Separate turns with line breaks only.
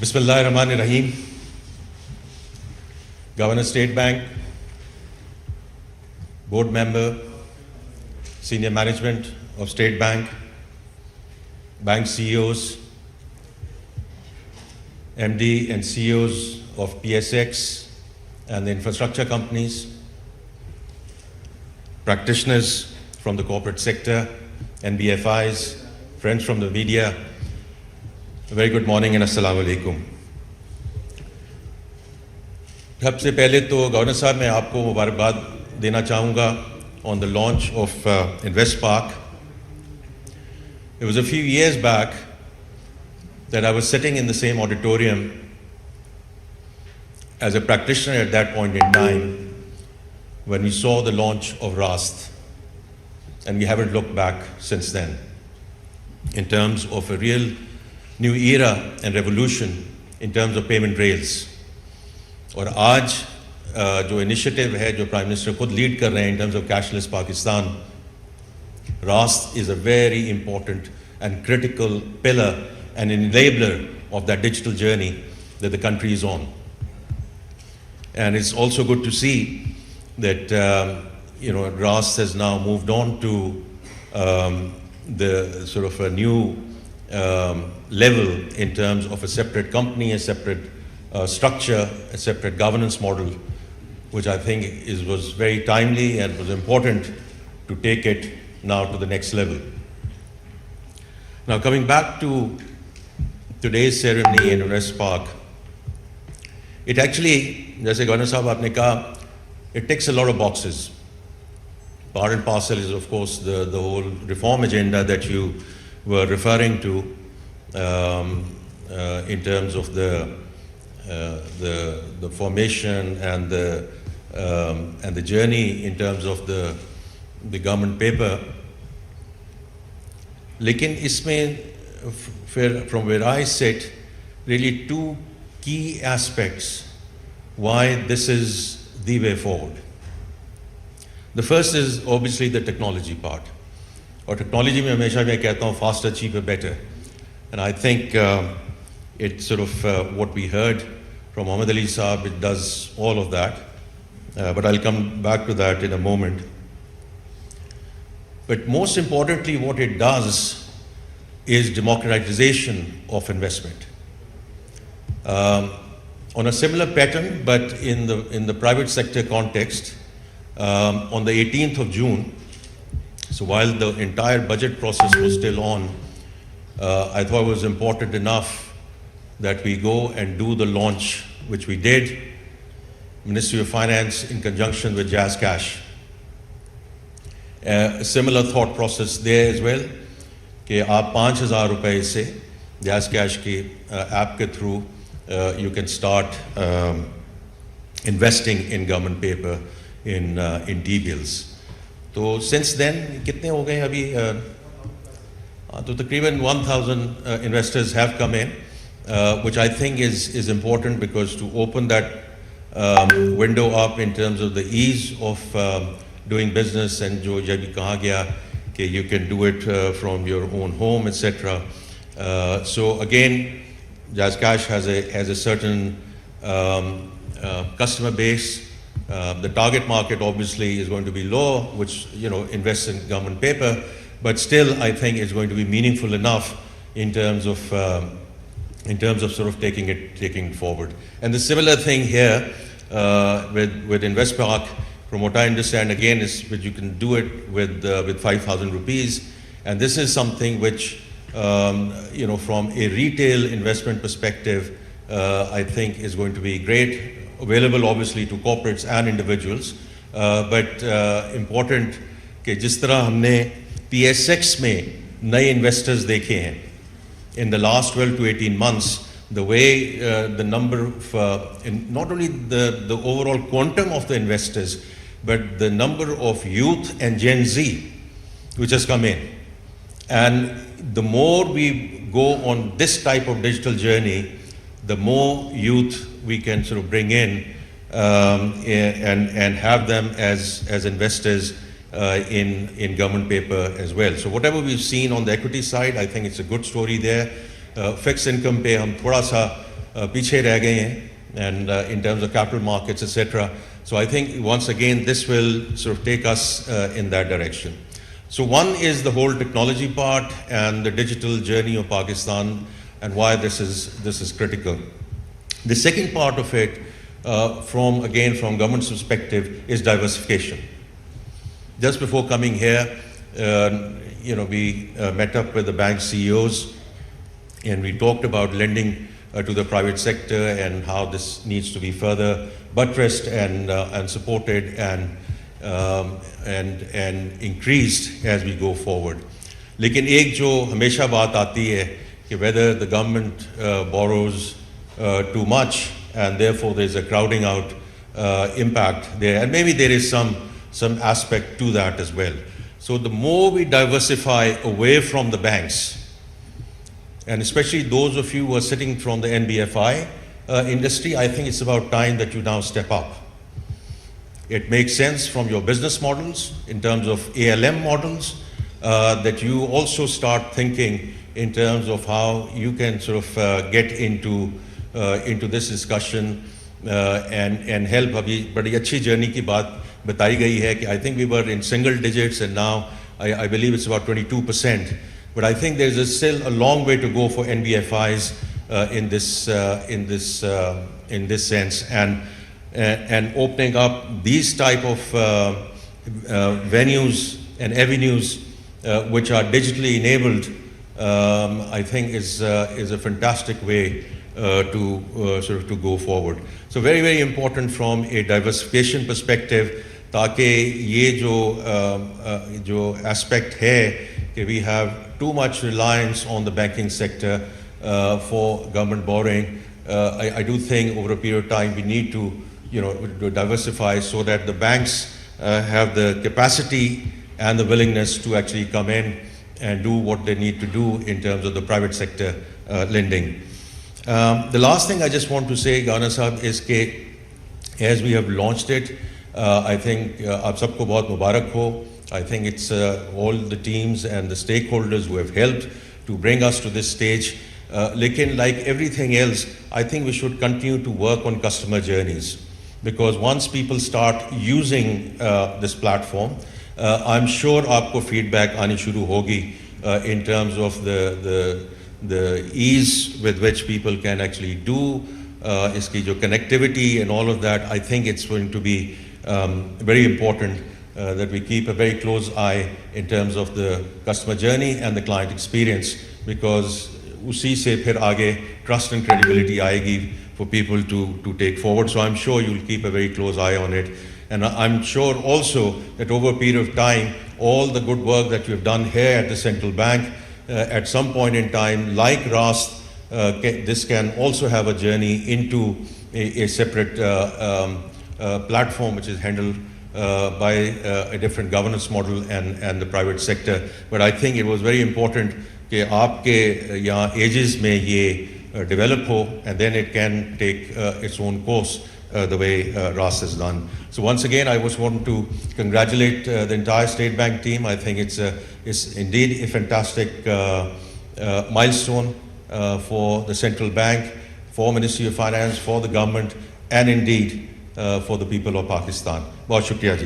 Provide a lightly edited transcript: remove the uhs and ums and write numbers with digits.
Bismillahirrahmanirrahim. Governor State Bank, board member, senior management of State Bank, bank CEOs, MD and CEOs of PSX and the infrastructure companies, practitioners from the corporate sector, NBFIs, friends from the media, a very good morning and assalamu alaikum. सबसे पहले तो governor साहब मैं आपको मुबारकबाद देना चाहूँगा on the launch of Invest Park. It was a few years back that I was sitting in the same auditorium as a practitioner at that point in time when we saw the launch of RAST, and we haven't looked back since then in terms of a real new era and revolution in terms of payment rails. और आज जो initiative है जो prime minister खुद lead कर रहे हैं in terms of cashless Pakistan, RAST is a very important and critical pillar and enabler of that digital journey that the country is on. And it's also good to see that RAST has now moved on to the sort of a new level in terms of a separate company, a separate structure, a separate governance model, which I think was very timely and was important to take it now to the next level. Now coming back to today's ceremony in Invest Park, it actually, jaise Governor Sahab aapne kaha, it ticks a lot of boxes. Part and parcel is of course the whole reform agenda that you were referring to in terms of the formation and the journey in terms of the government paper. Lekin isme, from where I sit, really two key aspects why this is the way forward. The first is obviously the technology part. Or technology mein hamesha main kehta hu faster, cheaper, better. And I think it's sort of what we heard from Muhammad Ali Saab, it does all of that. But I'll come back to that in a moment. But most importantly, what it does is democratization of investment. On a similar pattern, but in the private sector context, on the 18th of June, so while the entire budget process was still on, I thought it was important enough that we go and do the launch, which we did, Ministry of Finance in conjunction with JazzCash. A similar thought process there as well, कि आप 5,000 रुपए से JazzCash की app के through you can start investing in government paper in T-bills. तो since then कितने हो गए अभी? तो तकरीबन 1,000 investors have come in, which I think is important because to open that window up in terms of the ease of doing business and जो जब भी कहा गया कि you can do it from your own home, etc. So again, JazzCash has a certain customer base. The target market obviously is going to be low, which invests in government paper, but still I think it's going to be meaningful enough in terms of sort of taking it forward. And the similar thing here with Invest Park, from what I understand, again, is that you can do it with 5,000 rupees, and this is something which from a retail investment perspective, I think is going to be great. Available obviously to corporates and individuals, but important कि जिस तरह हमने PSX में नए investors देखे हैं in the last 12 to 18 months, the way the number of not only the overall quantum of the investors, but the number of youth and Gen Z which has come in, and the more we go on this type of digital journey, the more youth we can sort of bring in and have them as investors in government paper as well. So whatever we've seen on the equity side, I think it's a good story there. Fixed income पे हम थोड़ा सा पीछे रह गए हैं, and in terms of capital markets, etc. So I think once again this will sort of take us in that direction. So one is the whole technology part and the digital journey of Pakistan and why this is critical. The second part of it, from government's perspective, is diversification. Just before coming here, we met up with the bank CEOs and we talked about lending to the private sector and how this needs to be further buttressed and supported and increased as we go forward. लेकिन एक जो हमेशा बात आती है कि whether the government borrows too much and therefore there is a crowding out impact there, and maybe there is some aspect to that as well. So the more we diversify away from the banks, and especially those of you who are sitting from the NBFI industry, I think it's about time that you now step up. It makes sense from your business models in terms of ALM models that you also start thinking in terms of how you can sort of get into this discussion and help. अभी बड़ी अच्छी journey की बात बताई गई है कि I think we were in single digits and now I believe it's about 22%. But I think there's still a long way to go for NBFIs in this sense, and opening up these type of venues and avenues which are digitally enabled, I think is a fantastic way to go forward. So very, very important from a diversification perspective, ताकि ये जो aspect है कि we have too much reliance on the banking sector for government borrowing. I do think over a period of time we need to diversify so that the banks have the capacity and the willingness to actually come in and do what they need to do in terms of the private sector lending. The last thing I just want to say, Governor Sahab, is that as we have launched it, I think aap sabko bahut mubarak ho. I think it's all the teams and the stakeholders who have helped to bring us to this stage. Lekin, like everything else, I think we should continue to work on customer journeys, because once people start using this platform, I'm sure aapko feedback aani shuru hogi in terms of the ease with which people can actually do iski jo connectivity and all of that. I think it's going to be very important that we keep a very close eye in terms of the customer journey and the client experience, because usi se phir aage trust and credibility aayegi for people to take forward. So I'm sure you'll keep a very close eye on it. And I'm sure also that over a period of time, all the good work that you've done here at the central bank, at some point in time, like RAST, this can also have a journey into a separate platform which is handled by a different governance model and the private sector. But I think it was very important कि आपके यहाँ ages में ये develop हो, and then it can take its own course the way RAS has done. So once again, I just want to congratulate the entire State Bank team. I think it's indeed a fantastic milestone for the central bank, for Ministry of Finance, for the government, and indeed for the people of Pakistan. बहुत शुक्रिया जी.